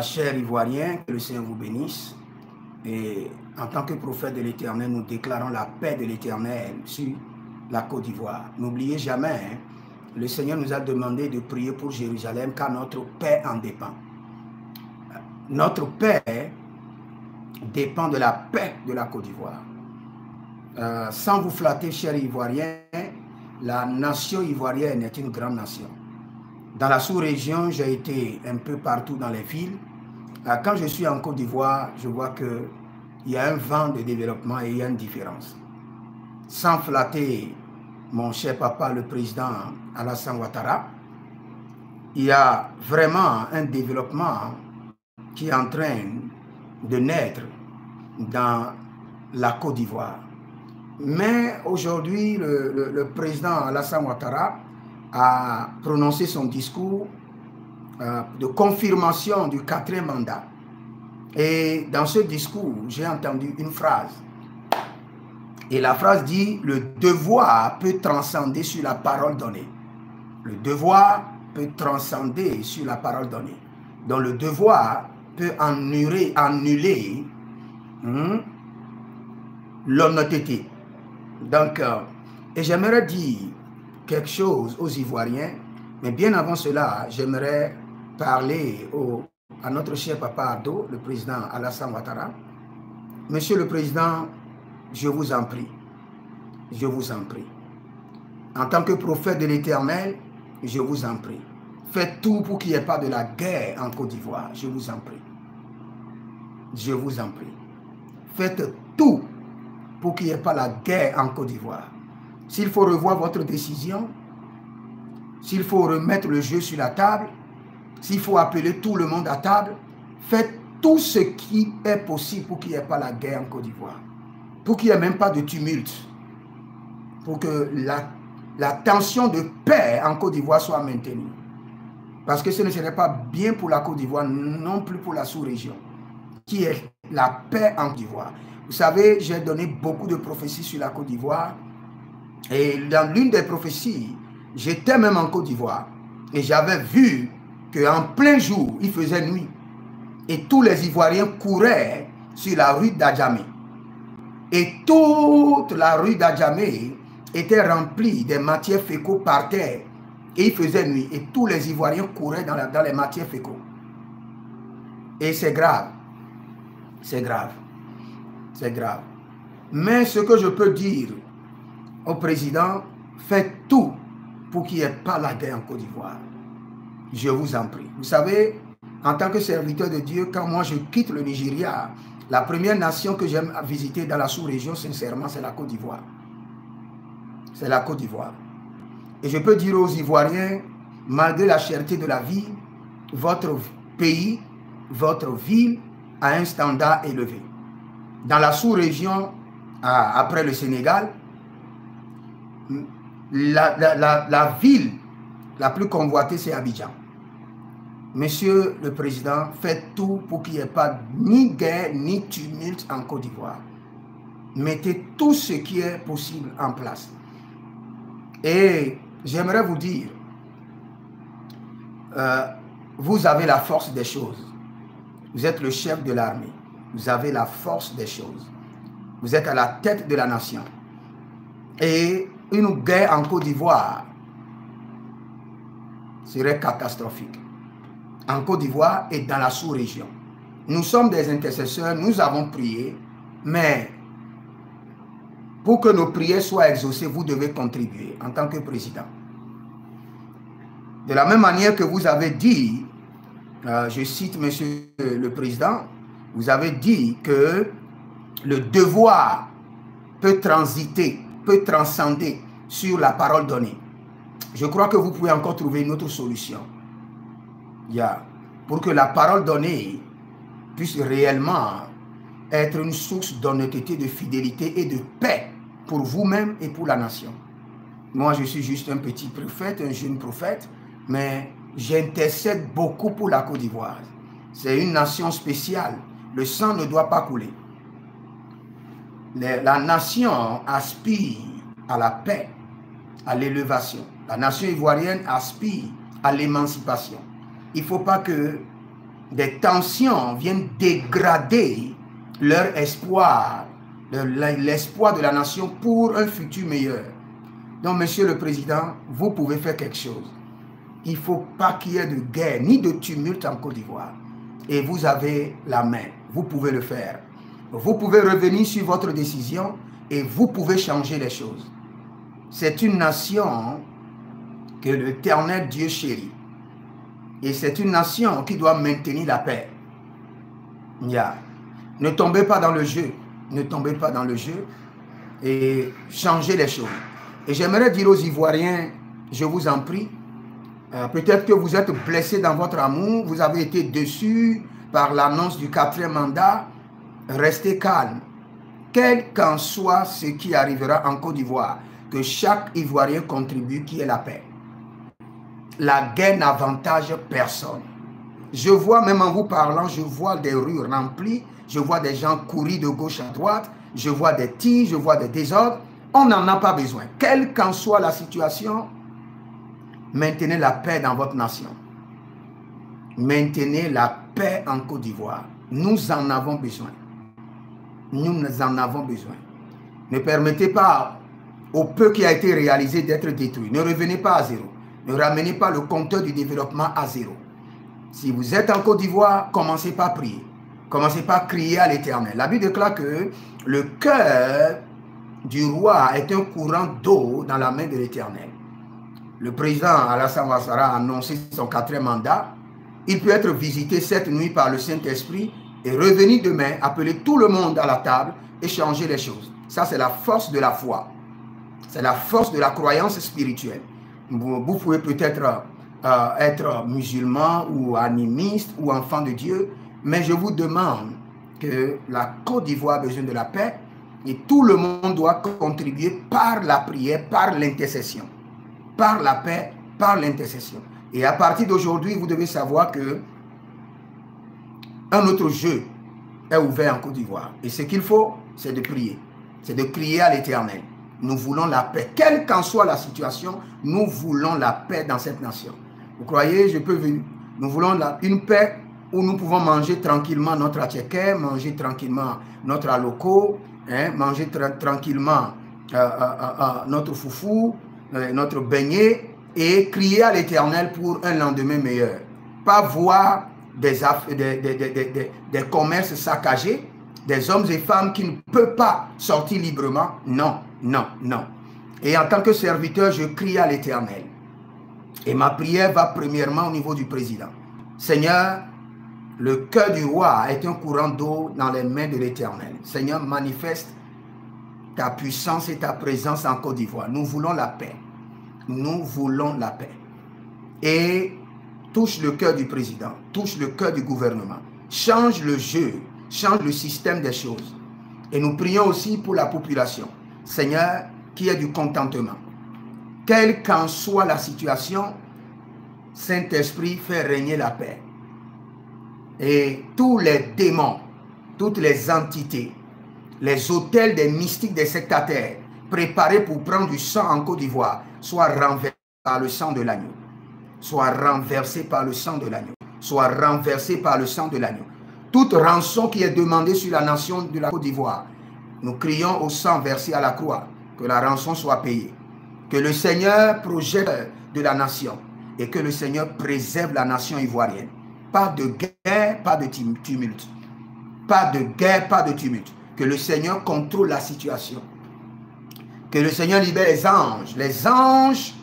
Chers Ivoiriens, que le Seigneur vous bénisse. Et en tant que prophète de l'Éternel, nous déclarons la paix de l'Éternel sur la Côte d'Ivoire. N'oubliez jamais, le Seigneur nous a demandé de prier pour Jérusalem car notre paix en dépend. Notre paix dépend de la paix de la Côte d'Ivoire. Sans vous flatter, chers Ivoiriens, la nation ivoirienne est une grande nation. Dans la sous-région, j'ai été un peu partout dans les villes. Quand je suis en Côte d'Ivoire, je vois qu'il y a un vent de développement et il y a une différence. Sans flatter mon cher papa, le président Alassane Ouattara, il y a vraiment un développement qui est en train de naître dans la Côte d'Ivoire. Mais aujourd'hui, le président Alassane Ouattara a prononcé son discours de confirmation du 4e mandat. Et dans ce discours, j'ai entendu une phrase. Et la phrase dit, le devoir peut transcender sur la parole donnée. Le devoir peut transcender sur la parole donnée. Donc le devoir peut annuler l'honnêteté. Donc, et j'aimerais dire quelque chose aux Ivoiriens, mais bien avant cela, j'aimerais parler à notre cher papa Ardo, le président Alassane Ouattara. Monsieur le Président, je vous en prie, je vous en prie. En tant que prophète de l'Éternel, je vous en prie. Faites tout pour qu'il n'y ait pas de la guerre en Côte d'Ivoire, je vous en prie. Je vous en prie. Faites tout pour qu'il n'y ait pas la guerre en Côte d'Ivoire. S'il faut revoir votre décision, s'il faut remettre le jeu sur la table, s'il faut appeler tout le monde à table, faites tout ce qui est possible pour qu'il n'y ait pas la guerre en Côte d'Ivoire. Pour qu'il n'y ait même pas de tumulte. Pour que la tension de paix en Côte d'Ivoire soit maintenue. Parce que ce ne serait pas bien pour la Côte d'Ivoire, non plus pour la sous-région, qui est la paix en Côte d'Ivoire. Vous savez, j'ai donné beaucoup de prophéties sur la Côte d'Ivoire. Et dans l'une des prophéties, j'étais même en Côte d'Ivoire. Et j'avais vu qu'en plein jour, il faisait nuit. Et tous les Ivoiriens couraient sur la rue d'Adjamé. Et toute la rue d'Adjamé était remplie des matières fécaux par terre. Et il faisait nuit. Et tous les Ivoiriens couraient dans les matières fécaux. Et c'est grave. C'est grave. C'est grave. Mais ce que je peux dire au président, faites tout pour qu'il n'y ait pas la guerre en Côte d'Ivoire. Je vous en prie. Vous savez, en tant que serviteur de Dieu, quand moi je quitte le Nigeria, la première nation que j'aime visiter dans la sous-région, sincèrement, c'est la Côte d'Ivoire. C'est la Côte d'Ivoire. Et je peux dire aux Ivoiriens, malgré la cherté de la vie, votre pays, votre ville a un standard élevé. Dans la sous-région, après le Sénégal, la ville la plus convoitée, c'est Abidjan. Monsieur le Président, faites tout pour qu'il n'y ait pas ni guerre, ni tumulte en Côte d'Ivoire. Mettez tout ce qui est possible en place. Et j'aimerais vous dire, vous avez la force des choses. Vous êtes le chef de l'armée. Vous avez la force des choses. Vous êtes à la tête de la nation. Et une guerre en Côte d'Ivoire serait catastrophique. En Côte d'Ivoire et dans la sous-région. Nous sommes des intercesseurs, nous avons prié, mais pour que nos prières soient exaucées, vous devez contribuer en tant que président. De la même manière que vous avez dit, je cite monsieur le président, vous avez dit que le devoir peut transiter, peut transcender sur la parole donnée. Je crois que vous pouvez encore trouver une autre solution. Pour que la parole donnée puisse réellement être une source d'honnêteté, de fidélité et de paix pour vous-même et pour la nation. Moi, je suis juste un petit prophète, un jeune prophète, mais j'intercède beaucoup pour la Côte d'Ivoire. C'est une nation spéciale. Le sang ne doit pas couler. La nation aspire à la paix, à l'élévation. La nation ivoirienne aspire à l'émancipation. Il ne faut pas que des tensions viennent dégrader leur espoir, l'espoir de la nation pour un futur meilleur. Donc, Monsieur le Président, vous pouvez faire quelque chose. Il ne faut pas qu'il y ait de guerre ni de tumulte en Côte d'Ivoire. Et vous avez la main. Vous pouvez le faire. Vous pouvez revenir sur votre décision et vous pouvez changer les choses. C'est une nation que l'Éternel Dieu chérit. Et c'est une nation qui doit maintenir la paix. Ne tombez pas dans le jeu. Ne tombez pas dans le jeu et changez les choses. Et j'aimerais dire aux Ivoiriens, je vous en prie, peut-être que vous êtes blessés dans votre amour, vous avez été déçus par l'annonce du 4e mandat, restez calme. Quel qu'en soit ce qui arrivera en Côte d'Ivoire, que chaque Ivoirien contribue qui est la paix. La guerre n'avantage personne. Je vois, même en vous parlant, je vois des rues remplies, je vois des gens courir de gauche à droite, je vois des tirs, je vois des désordres. On n'en a pas besoin. Quelle qu'en soit la situation, maintenez la paix dans votre nation. Maintenez la paix en Côte d'Ivoire. Nous en avons besoin. Nous en avons besoin. Ne permettez pas au peu qui a été réalisé d'être détruit. Ne revenez pas à zéro. Ne ramenez pas le compteur du développement à zéro. Si vous êtes en Côte d'Ivoire, commencez par prier. Commencez par crier à l'Éternel. La Bible déclare que le cœur du roi est un courant d'eau dans la main de l'Éternel. Le président Alassane Ouattara a annoncé son 4e mandat. Il peut être visité cette nuit par le Saint-Esprit et revenir demain, appeler tout le monde à la table et changer les choses. Ça, c'est la force de la foi. C'est la force de la croyance spirituelle. Vous pouvez peut-être être musulman ou animiste ou enfant de Dieu, mais je vous demande que la Côte d'Ivoire a besoin de la paix et tout le monde doit contribuer par la prière, par l'intercession. Par la paix, par l'intercession. Et à partir d'aujourd'hui, vous devez savoir que un autre jeu est ouvert en Côte d'Ivoire. Et ce qu'il faut, c'est de prier. C'est de crier à l'Éternel. Nous voulons la paix. Quelle qu'en soit la situation, nous voulons la paix dans cette nation. Vous croyez, je peux venir. Nous voulons une paix où nous pouvons manger tranquillement notre attiéké, manger tranquillement notre aloko, manger tranquillement notre foufou, notre beignet et crier à l'Éternel pour un lendemain meilleur. Pas voir des commerces saccagés, des hommes et femmes qui ne peuvent pas sortir librement. Non, non, non. Et en tant que serviteur, je crie à l'Éternel. Et ma prière va premièrement au niveau du président. Seigneur, le cœur du roi est un courant d'eau dans les mains de l'Éternel. Seigneur, manifeste ta puissance et ta présence en Côte d'Ivoire. Nous voulons la paix. Nous voulons la paix. Et touche le cœur du président, touche le cœur du gouvernement. Change le jeu, change le système des choses. Et nous prions aussi pour la population. Seigneur, qu'il y ait du contentement. Quelle qu'en soit la situation, Saint-Esprit fait régner la paix. Et tous les démons, toutes les entités, les autels des mystiques, des sectataires, préparés pour prendre du sang en Côte d'Ivoire, soient renversés par le sang de l'agneau. Soient renversés par le sang de l'agneau. Soient renversés par le sang de l'agneau. Toute rançon qui est demandée sur la nation de la Côte d'Ivoire, nous crions au sang versé à la croix, que la rançon soit payée. Que le Seigneur projette de la nation et que le Seigneur préserve la nation ivoirienne. Pas de guerre, pas de tumulte. Pas de guerre, pas de tumulte. Que le Seigneur contrôle la situation. Que le Seigneur libère les anges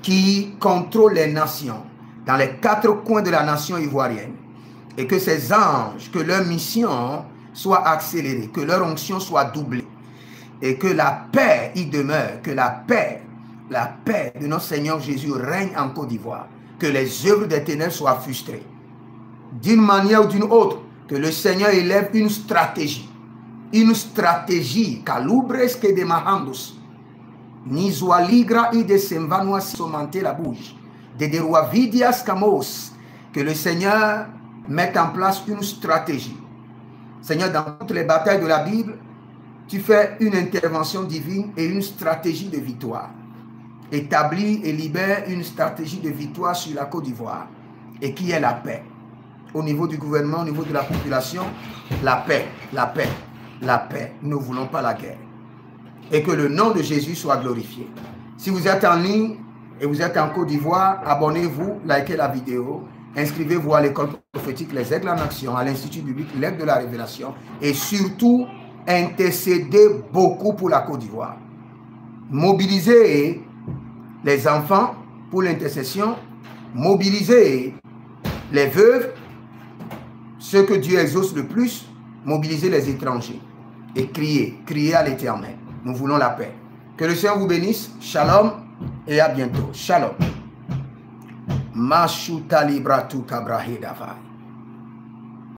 qui contrôlent les nations dans les 4 coins de la nation ivoirienne. Et que ces anges, que leur mission soit accélérée, que leur onction soit doublée. Et que la paix y demeure, que la paix de notre Seigneur Jésus règne en Côte d'Ivoire. Que les œuvres des ténèbres soient frustrées. D'une manière ou d'une autre, que le Seigneur élève une stratégie. Une stratégie, calubres que de mahandos. Nizualigra y de semvanua somante la bouche. De deruavidias camos. Que le Seigneur mette en place une stratégie. Seigneur, dans toutes les batailles de la Bible, tu fais une intervention divine et une stratégie de victoire. Établis et libère une stratégie de victoire sur la Côte d'Ivoire et qui est la paix. au niveau du gouvernement, au niveau de la population, la paix, la paix, la paix. Nous ne voulons pas la guerre. Et que le nom de Jésus soit glorifié. Si vous êtes en ligne et vous êtes en Côte d'Ivoire, abonnez-vous, likez la vidéo, inscrivez-vous à l'école prophétique Les Aigles en Action, à l'Institut biblique L'Aigle de la Révélation et surtout, intercédez beaucoup pour la Côte d'Ivoire. Mobilisez les enfants pour l'intercession, mobilisez les veuves, ceux que Dieu exauce le plus, mobilisez les étrangers et criez à l'Éternel. Nous voulons la paix. Que le Seigneur vous bénisse. Shalom et à bientôt. Shalom. Mashuta libratu kabrahedavai.